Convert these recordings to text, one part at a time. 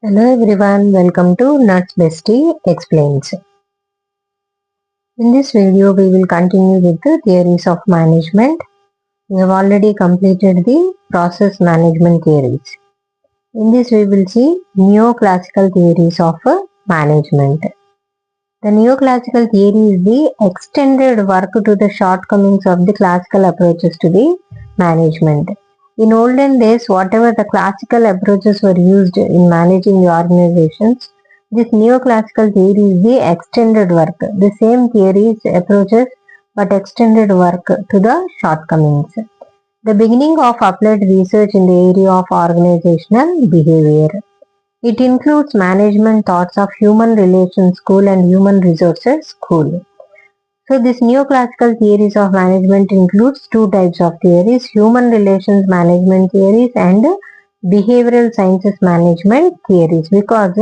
Hello everyone, welcome to Nuts Bestie Explains. In this video, we will continue with the theories of management. We have already completed the process management theories. In this, we will see neoclassical theories of management. The neoclassical theory is the extended work to the shortcomings of the classical approaches to the management. In olden days, whatever the classical approaches were used in managing the organizations, this neoclassical theory is the extended work. The same theories, approaches, but extended work to the shortcomings. The beginning of applied research in the area of organizational behavior. It includes management thoughts of human relations school and human resources school. So this neoclassical theories of management includes two types of theories, human relations management theories and behavioral sciences management theories, because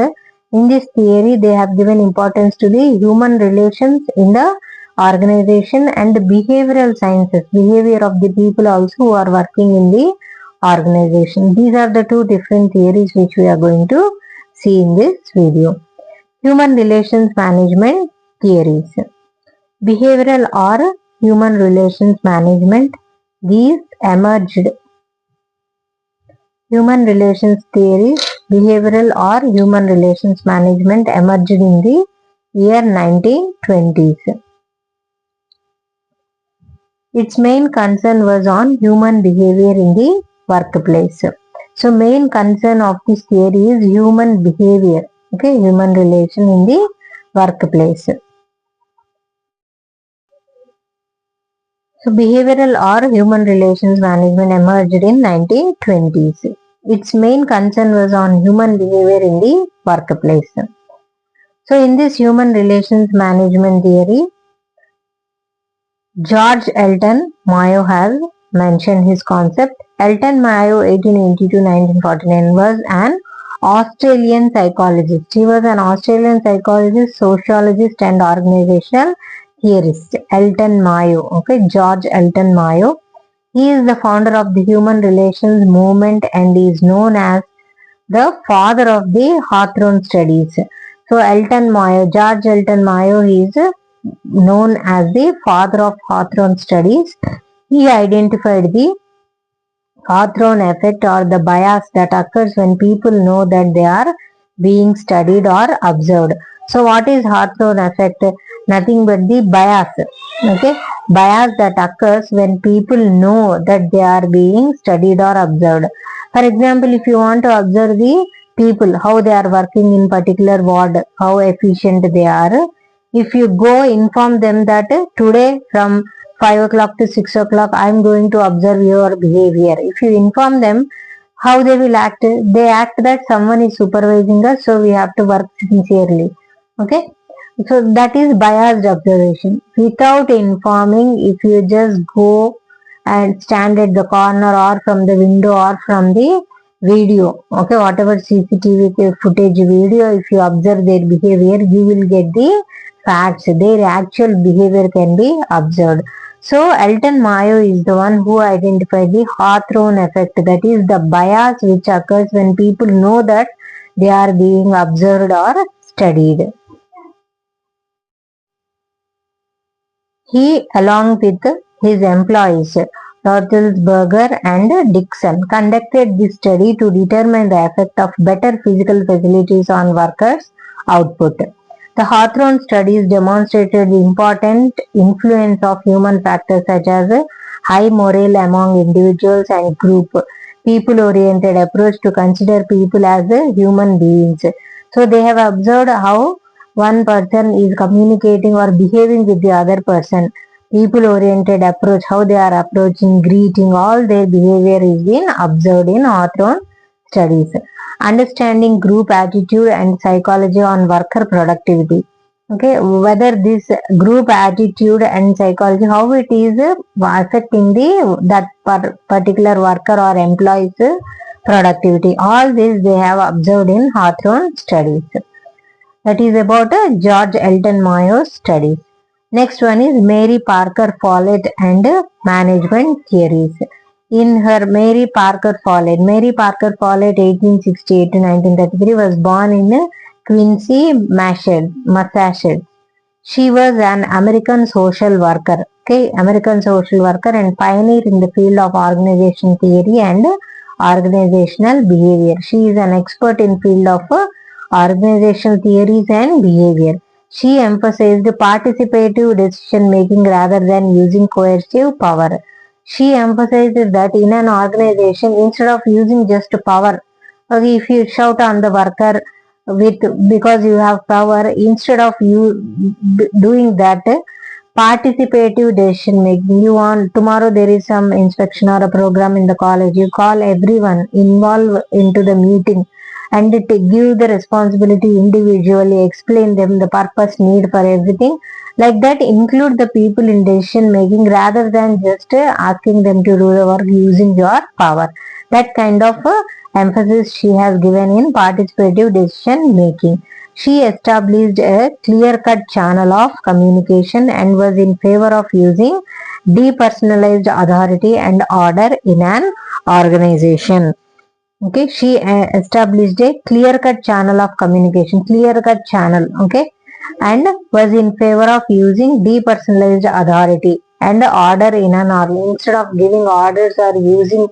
in this theory they have given importance to the human relations in the organization and behavioral sciences, behavior of the people also who are working in the organization. These are the two different theories which we are going to see in this video. Human relations management theories. Behavioral or human relations management, these emerged. Human relations theories, behavioral or human relations management emerged in the year 1920s. Its main concern was on human behavior in the workplace. So main concern of this theory is human behavior, okay, human relation in the workplace. So behavioral or human relations management emerged in 1920s. Its main concern was on human behavior in the workplace. So in this human relations management theory, George Elton Mayo has mentioned his concept. Elton Mayo 1880 to 1949 was an Australian psychologist. He was an Australian psychologist, sociologist and organizational theorist. Elton Mayo, okay, George Elton Mayo. He is the founder of the human relations movement and is known as the father of the Hawthorne studies. So Elton Mayo, George Elton Mayo, he is known as the father of Hawthorne studies. He identified the Hawthorne effect or the bias that occurs when people know that they are being studied or observed. So what is Hawthorne effect? Nothing but the bias. Okay, bias that occurs when people know that they are being studied or observed. For example, if you want to observe the people, how they are working in particular ward, how efficient they are, if you go inform them that today from 5 o'clock to 6 o'clock I am going to observe your behavior. If you inform them, how they will act? They act that someone is supervising us, so we have to work sincerely. Okay, so that is biased observation. Without informing, if you just go and stand at the corner or from the window or from the video, okay, whatever CCTV footage video, if you observe their behavior, you will get the facts. Their actual behavior can be observed. So Elton Mayo is the one who identified the Hawthorne effect, that is the bias which occurs when people know that they are being observed or studied. He, along with his employees, Roethlisberger and Dixon, conducted this study to determine the effect of better physical facilities on workers' output. The Hawthorne studies demonstrated the important influence of human factors such as high morale among individuals and group, people-oriented approach to consider people as human beings. So they have observed how one person is communicating or behaving with the other person. People oriented approach, how they are approaching, greeting, all their behavior is being observed in Hawthorne studies. Understanding group attitude and psychology on worker productivity. Okay, whether this group attitude and psychology, how it is affecting the that particular worker or employee's productivity. All this they have observed in Hawthorne studies. That is about George Elton Mayo's studies. Next one is Mary Parker Follett and management theories. in her Mary Parker Follett. Mary Parker Follett, 1868 to 1933, was born in Quincy, Massachusetts. She was an American social worker, okay, American social worker and pioneer in the field of organization theory and organizational behavior. She is an expert in field of organizational theories and behavior. She emphasized participative decision making rather than using coercive power. She emphasized that in an organization, instead of using just power, okay, if you shout on the worker with because you have power, instead of you doing that, participative decision making. You want tomorrow there is some inspection or a program in the college, you call everyone involved into the meeting and give the responsibility individually, explain them the purpose, need for everything. Like that, include the people in decision making rather than just asking them to do the work using your power. That kind of emphasis she has given in participative decision making. She established a clear-cut channel of communication and was in favor of using depersonalized authority and order in an organization. Okay, she established a clear-cut channel of communication, clear-cut channel, okay, and was in favor of using depersonalized authority and order in an organization. Instead of giving orders or using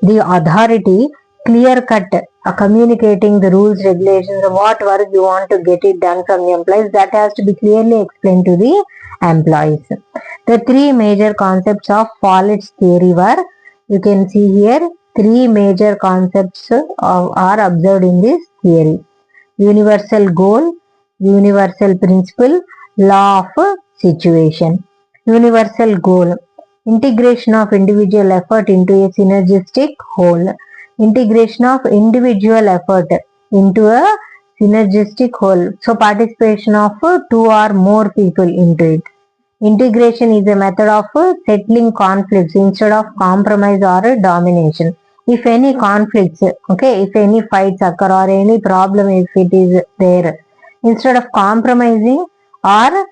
the authority, clear cut, communicating the rules, regulations, what work you want to get it done from the employees, that has to be clearly explained to the employees. The three major concepts of Follett's theory were, you can see here, three major concepts are observed in this theory: universal goal, universal principle, law of situation. Universal goal: integration of individual effort into a synergistic whole. Integration of individual effort into a synergistic whole. So participation of two or more people into it. Integration is a method of settling conflicts instead of compromise or domination. If any conflicts, okay, if any fights occur or any problem if it is there, instead of compromising or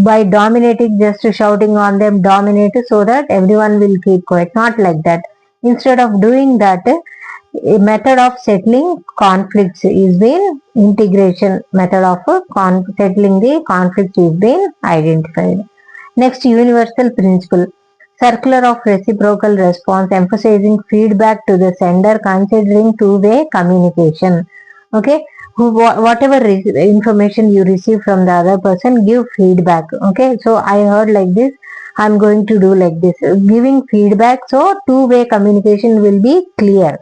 by dominating, just shouting on them, dominate so that everyone will keep quiet. Not like that. Instead of doing that, a method of settling conflicts is been integration method of settling the conflict is been identified. Next, universal principle. Circular of reciprocal response, emphasizing feedback to the sender, considering two-way communication. Okay, whatever information you receive from the other person, give feedback. Okay, so I heard like this, I'm going to do like this. Giving feedback, so two-way communication will be clear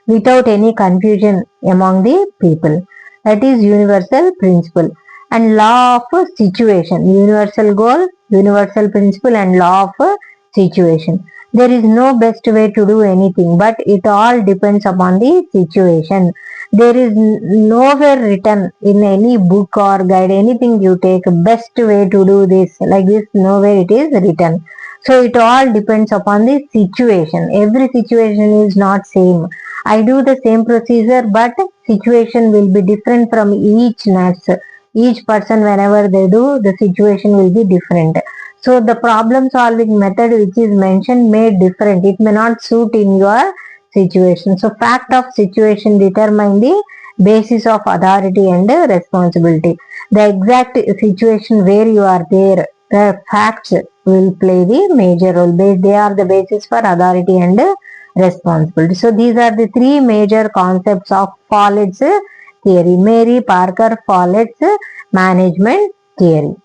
without any confusion among the people. That is universal principle. And law of situation. Universal goal, universal principle and law of situation. There is no best way to do anything, but it all depends upon the situation. There is nowhere written in any book or guide, anything you take, best way to do this, like this, nowhere it is written. So it all depends upon the situation. Every situation is not same. I do the same procedure, but situation will be different from each nurse. Each person, whenever they do, the situation will be different. So the problem solving method which is mentioned may different. It may not suit in your situation. So fact of situation determine the basis of authority and responsibility. The exact situation where you are there, the facts will play the major role. They are the basis for authority and responsibility. So these are the three major concepts of Follett's theory. Mary Parker Follett's management theory.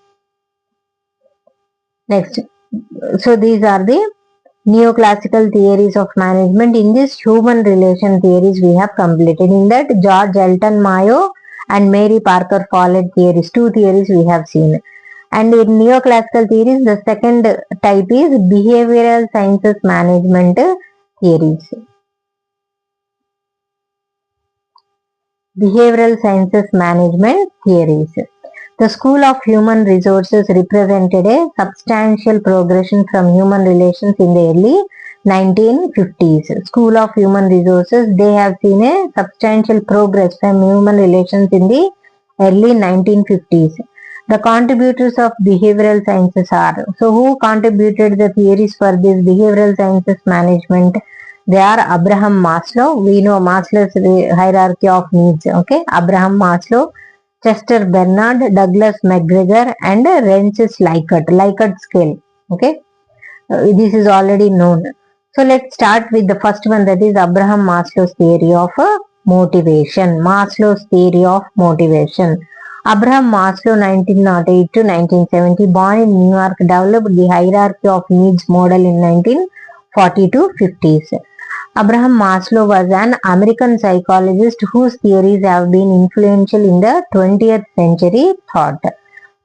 Next, so these are the neoclassical theories of management. In this, human relation theories we have completed. In that, George Elton Mayo and Mary Parker Follett theories, two theories we have seen. And in neoclassical theories, the second type is behavioral sciences management theories. Behavioral sciences management theories. The School of Human Resources represented a substantial progression from human relations in the early 1950s. School of Human Resources, they have seen a substantial progress from human relations in the early 1950s. The contributors of behavioral sciences are, so who contributed the theories for this behavioral sciences management? They are Abraham Maslow. We know Maslow's hierarchy of needs. Okay, Abraham Maslow, Chester Bernard, Douglas McGregor, and Rensis Likert scale. Okay, this is already known. So let's start with the first one, that is Abraham Maslow's theory of motivation. Maslow's theory of motivation. Abraham Maslow, 1908 to 1970, born in New York, developed the hierarchy of needs model in 1940 to 50s. Abraham Maslow was an American psychologist whose theories have been influential in the 20th century thought.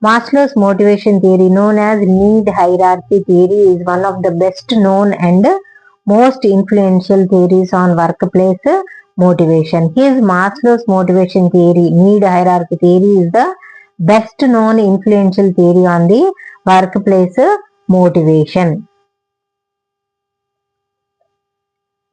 Maslow's motivation theory, known as need hierarchy theory, is one of the best known and most influential theories on workplace motivation. His Maslow's motivation theory, need hierarchy theory, is the best known influential theory on the workplace motivation.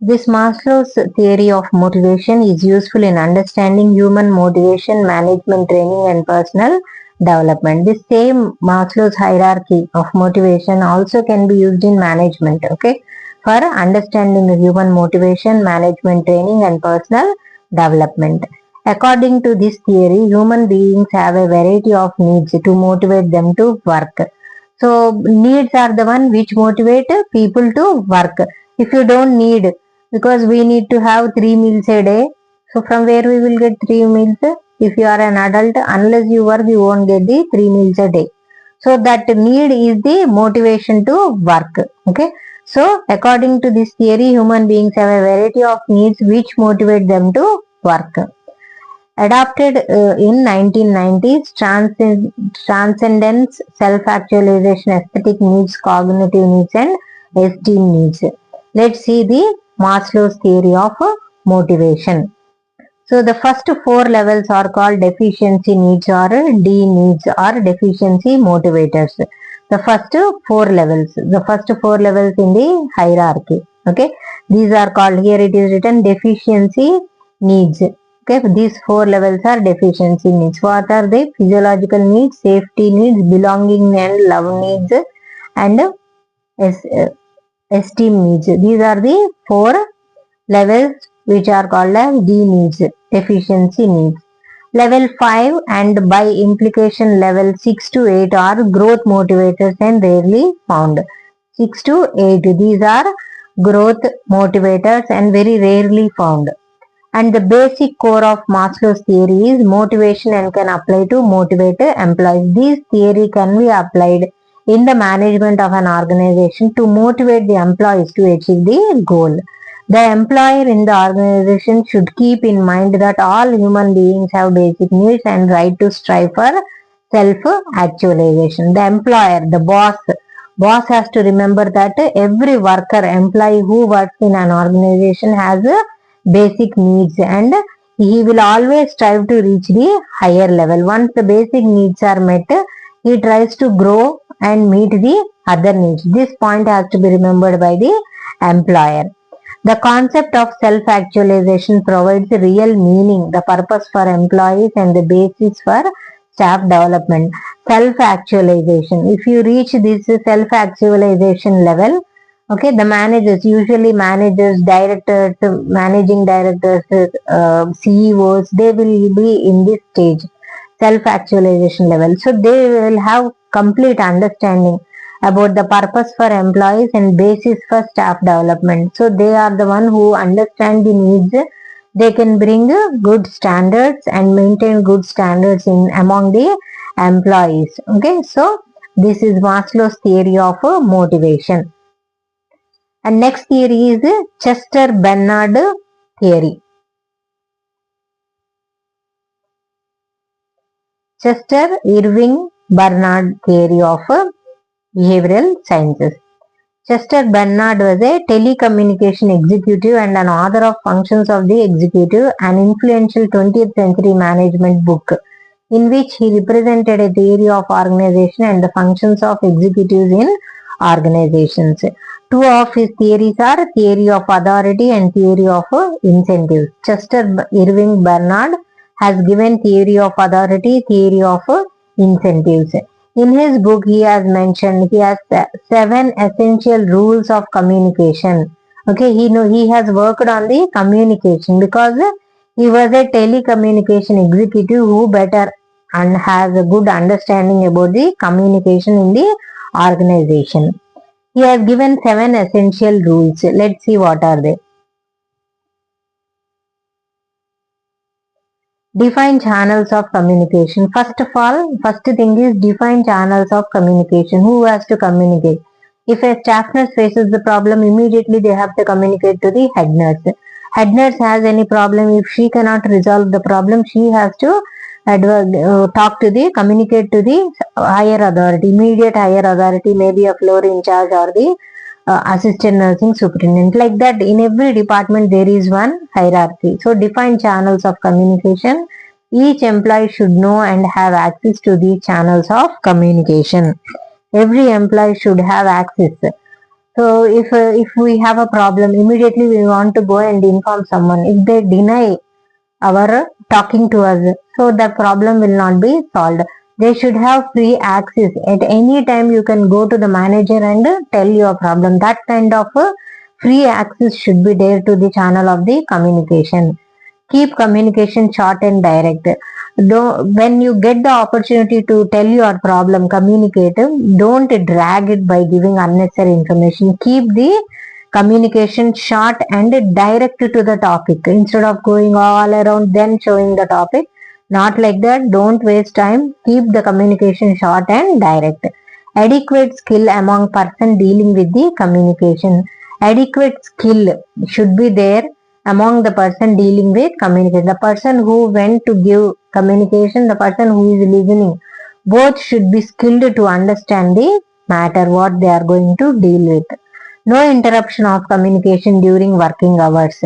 This Maslow's theory of motivation is useful in understanding human motivation, management training, and personal development. This same Maslow's hierarchy of motivation also can be used in management, okay, for understanding human motivation, management training, and personal development. According to this theory, human beings have a variety of needs to motivate them to work. So needs are the one which motivate people to work. If you don't need, because we need to have 3 meals a day, so from where we will get 3 meals? If you are an adult, unless you work, you won't get the 3 meals a day. So that need is the motivation to work. Okay, so according to this theory, human beings have a variety of needs which motivate them to work. Adopted in 1990s, transcendence, self-actualization, aesthetic needs, cognitive needs, and esteem needs. Let's see the Maslow's theory of motivation. So the first 4 levels are called deficiency needs or D needs or deficiency motivators. The first 4 levels, in the hierarchy. Okay, these are called, here it is written, deficiency needs. Okay, these 4 levels are deficiency needs. What are they? Physiological needs, safety needs, belonging and love needs, and esteem needs. These are the 4 levels which are called as D needs, deficiency needs. Level 5 and by implication level 6 to 8 are growth motivators and rarely found. 6 to 8, these are growth motivators and very rarely found. And the basic core of Maslow's theory is motivation and can apply to motivate employees. This theory can be applied in the management of an organization to motivate the employees to achieve the goal. The employer in the organization should keep in mind that all human beings have basic needs and right to strive for self-actualization. The employer, the boss has to remember that every employee who works in an organization has basic needs and he will always strive to reach the higher level. Once the basic needs are met, he tries to grow and meet the other needs. This point has to be remembered by the employer. The concept of self-actualization provides real meaning, the purpose for employees, and the basis for staff development. Self-actualization. If you reach this self-actualization level, okay, the managers, usually managers, directors, managing directors, CEOs, they will be in this stage, self-actualization level. So they will have complete understanding about the purpose for employees and basis for staff development. So they are the one who understand the needs. They can bring good standards and maintain good standards in among the employees. Okay, so this is Maslow's theory of motivation. And next theory is Chester Bernard theory. Chester Irving Bernard theory of behavioral sciences. Chester Bernard was a telecommunication executive and an author of Functions of the Executive, an influential 20th century management book, in which he represented a theory of organization and the functions of executives in organizations. Two of his theories are theory of authority and theory of incentives. Chester Irving Bernard has given theory of authority, theory of incentives. In his book, he has mentioned 7 essential rules of communication. Okay, he has worked on the communication because he was a telecommunication executive who better and has a good understanding about the communication in the organization. He has given 7 essential rules. Let's see what are they. Define channels of communication. First of all, first thing is define channels of communication. Who has to communicate? If a staff nurse faces the problem, immediately they have to communicate to the head nurse. Head nurse has any problem, if she cannot resolve the problem, she has to talk to the, communicate to the higher authority, immediate higher authority, maybe a floor in charge or the assistant nursing superintendent. Like that, in every department there is one hierarchy. So define channels of communication. Each employee should know and have access to the channels of communication. Every employee should have access. So if we have a problem, immediately we want to go and inform someone. If they deny our talking to us, so the problem will not be solved. They should have free access. At any time you can go to the manager and tell your problem. That kind of free access should be there to the channel of the communication. Keep communication short and direct. When you get the opportunity to tell your problem, communicate, don't drag it by giving unnecessary information. Keep the communication short and direct to the topic instead of going all around then showing the topic. Not like that. Don't waste time. Keep the communication short and direct. Adequate skill among person dealing with the communication. Adequate skill should be there among the person dealing with communication. The person who went to give communication, the person who is listening, both should be skilled to understand the matter what they are going to deal with. No interruption of communication during working hours.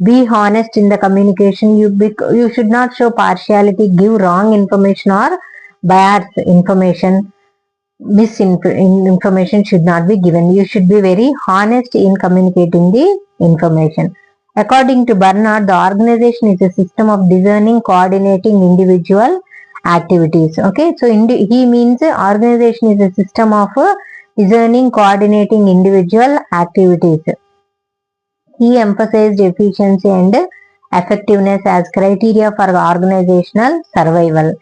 Be honest in the communication. You should not show partiality, give wrong information or biased information. Misinformation should not be given. You should be very honest in communicating the information. According to Bernard, the organization is a system of discerning, coordinating individual activities. Okay, so he means organization is a system of discerning, coordinating individual activities. He emphasized efficiency and effectiveness as criteria for organizational survival.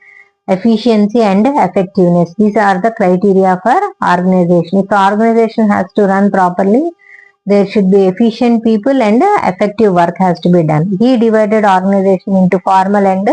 Efficiency and effectiveness, these are the criteria for organization. If the organization has to run properly, there should be efficient people and effective work has to be done. He divided organization into formal and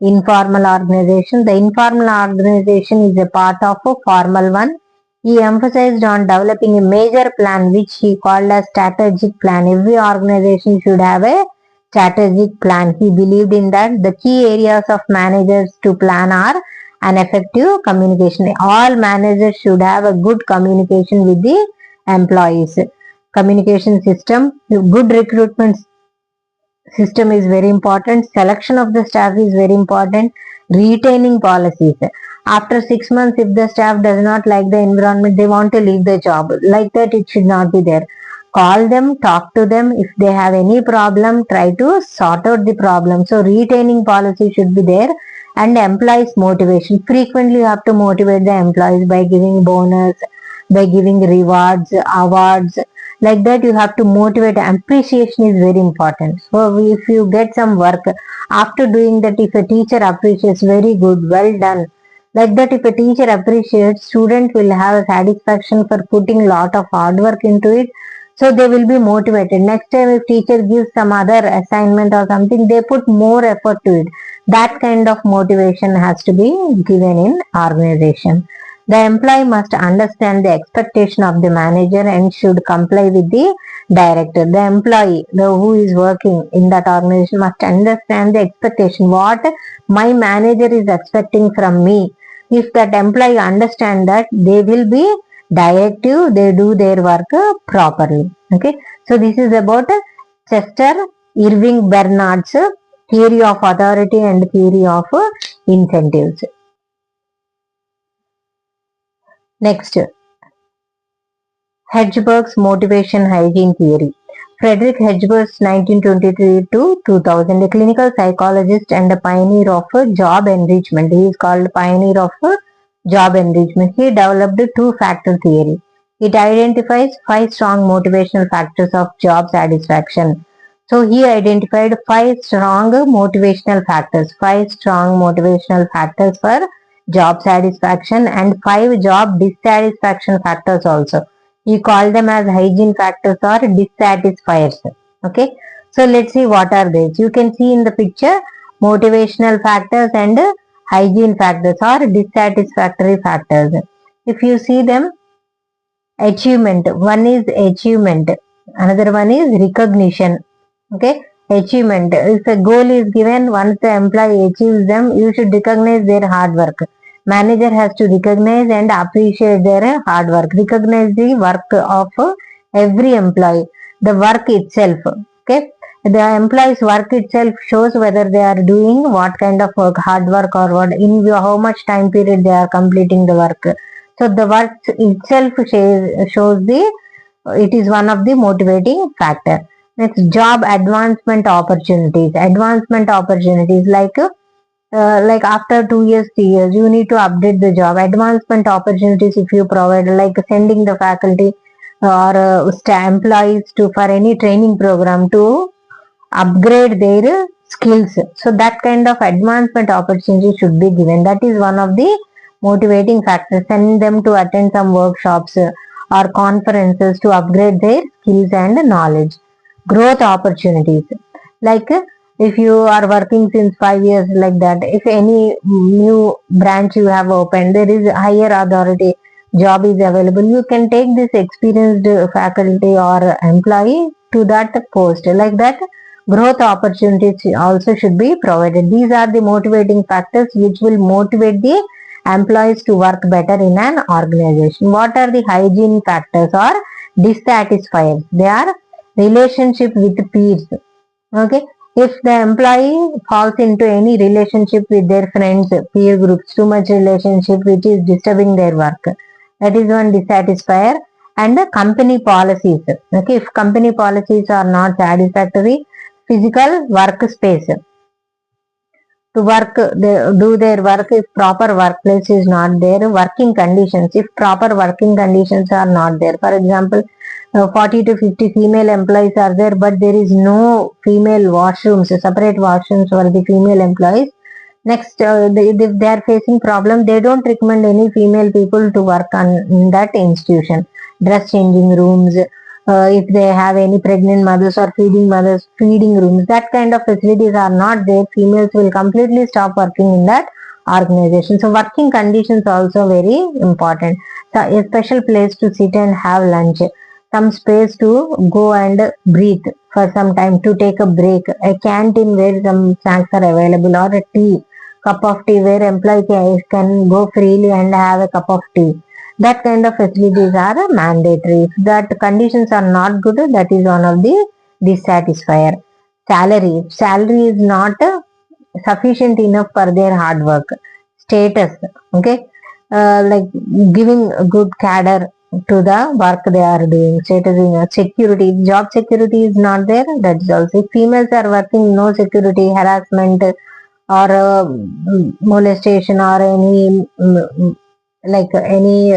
informal organization. The informal organization is a part of a formal one. He emphasized on developing a major plan which he called a strategic plan. Every organization should have a strategic plan. He believed in that. The key areas of managers to plan are an effective communication. All managers should have a good communication with the employees. Communication system, good recruitment system is very important. Selection of the staff is very important. Retaining policies. After 6 months, if the staff does not like the environment, they want to leave the job. Like that, it should not be there. Call them, talk to them. If they have any problem, try to sort out the problem. So retaining policy should be there. And employees motivation. Frequently you have to motivate the employees by giving bonus, by giving rewards, awards. Like that you have to motivate. Appreciation is very important. So if you get some work, after doing that, if a teacher appreciates, very good, well done. Like that, if a teacher appreciates, student will have satisfaction for putting lot of hard work into it. So they will be motivated. Next time if teacher gives some other assignment or something, they put more effort to it. That kind of motivation has to be given in organization. The employee must understand the expectation of the manager and should comply with the director. The employee who is working in that organization must understand the expectation. What my manager is expecting from me. If that employee understand that, they will be directive, they do their work properly. Okay, so this is about Chester Irving Bernard's theory of authority and theory of incentives. Next, Hedgeberg's motivation hygiene theory. Frederick Hedgeberg, 1923 to 2000, a clinical psychologist and a pioneer of job enrichment. He is called pioneer of job enrichment. He developed a two-factor theory. It identifies 5 strong motivational factors of job satisfaction. So he identified 5 strong motivational factors, 5 strong motivational factors for job satisfaction and 5 job dissatisfaction factors also. He called them as hygiene factors or dissatisfiers. Okay. So let's see what are these. You can see in the picture motivational factors and hygiene factors or dissatisfactory factors. If you see them, achievement, one is achievement, another one is recognition. Okay, achievement, if a goal is given, once the employee achieves them, you should recognize their hard work. Manager has to recognize and appreciate their hard work, recognize the work of every employee, the work itself. Okay, the employee's work itself shows whether they are doing what kind of work, hard work or what, in how much time period they are completing the work. So the work itself shows the, it is one of the motivating factor. Next, job advancement opportunities. Advancement opportunities like after 2 years, 3 years, you need to update the job. Advancement opportunities if you provide, like sending the faculty or employees to for any training program to upgrade their skills. So that kind of advancement opportunity should be given. That is one of the motivating factors. Send them to attend some workshops or conferences to upgrade their skills and knowledge. Growth opportunities. Like if you are working since 5 years like that, if any new branch you have opened, there is higher authority job is available, you can take this experienced faculty or employee to that post. Like that, growth opportunities also should be provided. These are the motivating factors which will motivate the employees to work better in an organization. What are the hygiene factors or dissatisfiers? They are relationship with peers. Okay, if the employee falls into any relationship with their friends, peer groups, too much relationship which is disturbing their work, that is one dissatisfier. And the company policies. Okay, if company policies are not satisfactory, physical workspace to work, they do their work, if proper workplace is not there, working conditions, if proper working conditions are not there, for example 40 to 50 female employees are there, but there is no female washrooms, separate washrooms for the female employees. Next, if they are facing problem, they don't recommend any female people to work on in that institution. Dress changing rooms, if they have any pregnant mothers or feeding mothers, feeding rooms, that kind of facilities are not there, females will completely stop working in that organization. So working conditions also very important. So a special place to sit and have lunch, some space to go and breathe for some time, to take a break, a canteen where some snacks are available, or a tea, cup of tea where employee can go freely and have a cup of tea. That kind of facilities are mandatory. If that conditions are not good, that is one of the dissatisfier. Salary. Salary is not sufficient enough for their hard work. Status. Okay. Like giving a good cadre to the work they are doing. Status in security. Job security is not there. That is also. If females are working, no security, harassment or molestation or any like any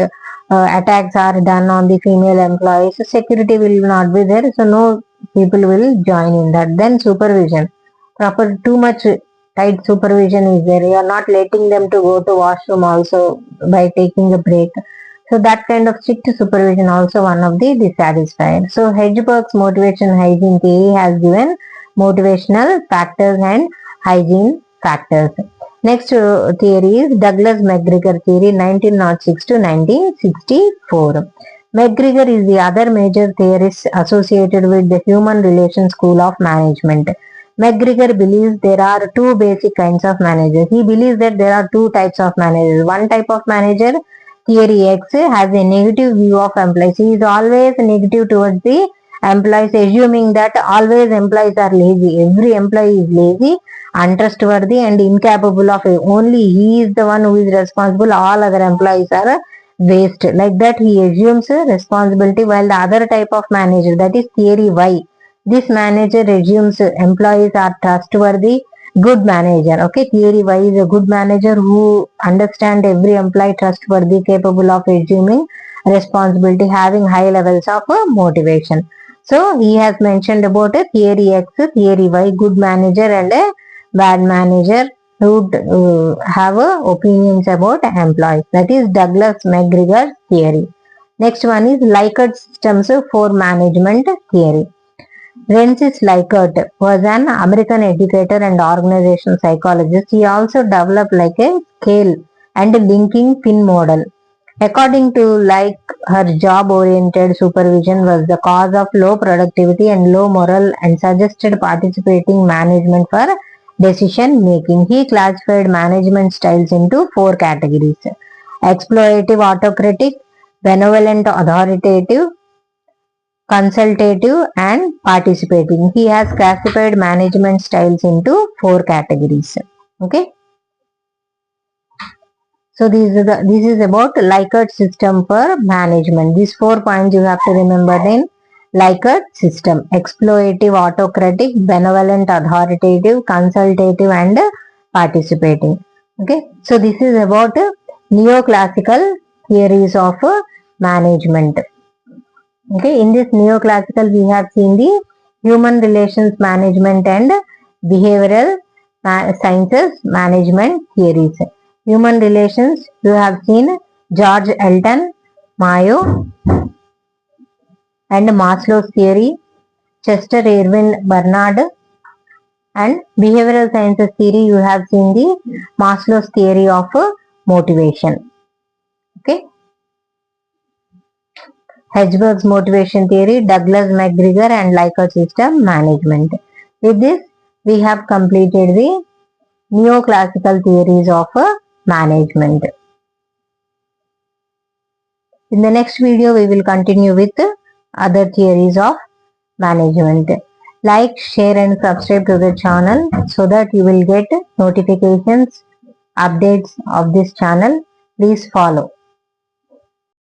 attacks are done on the female employees, so security will not be there, so no people will join in that. Then supervision, proper, too much tight supervision is there, you are not letting them to go to washroom also by taking a break. So that kind of strict supervision also one of the dissatisfied. So Hedgeberg's motivation hygiene theory has given motivational factors and hygiene factors. Next theory is Douglas McGregor theory, 1906 to 1964. McGregor is the other major theorist associated with the human relations school of management. McGregor believes there are two basic kinds of managers. He believes that there are two types of managers. One type of manager, theory X, has a negative view of employees. He is always negative towards the employees, assuming that always employees are lazy. Every employee is lazy, untrustworthy and incapable of it. Only he is the one who is responsible, all other employees are waste. Like that he assumes responsibility, while the other type of manager, that is theory Y, this manager assumes employees are trustworthy, good manager. Okay, theory Y is a good manager who understand every employee trustworthy, capable of assuming responsibility, having high levels of motivation. So he has mentioned about a theory X, theory Y, good manager and a bad manager would have opinions about employees. That is Douglas McGregor's theory. Next one is Likert systems for management theory. Francis Likert was an American educator and organizational psychologist. He also developed like a scale and linking pin model. According to like her job-oriented supervision was the cause of low productivity and low morale and suggested participating management for decision making. He classified management styles into 4 categories: exploitative autocratic, benevolent authoritative, consultative and participating. He has classified management styles into 4 categories. Okay. So this is about Likert system for management. These 4 points you have to remember in Likert system: exploitative, autocratic, benevolent, authoritative, consultative, and participating. Okay. So this is about neoclassical theories of management. Okay. In this neoclassical, we have seen the human relations management and behavioral sciences management theories. Human relations, you have seen George Elton, Mayo, and Maslow's theory, Chester Irwin Bernard, and behavioral sciences theory, you have seen the Maslow's theory of motivation. Okay. Hedgeberg's motivation theory, Douglas McGregor, and Likert system management. With this, we have completed the neoclassical theories of management. In the next video, we will continue with other theories of management. Like, share and subscribe to the channel so that you will get notifications, updates of this channel. Please follow.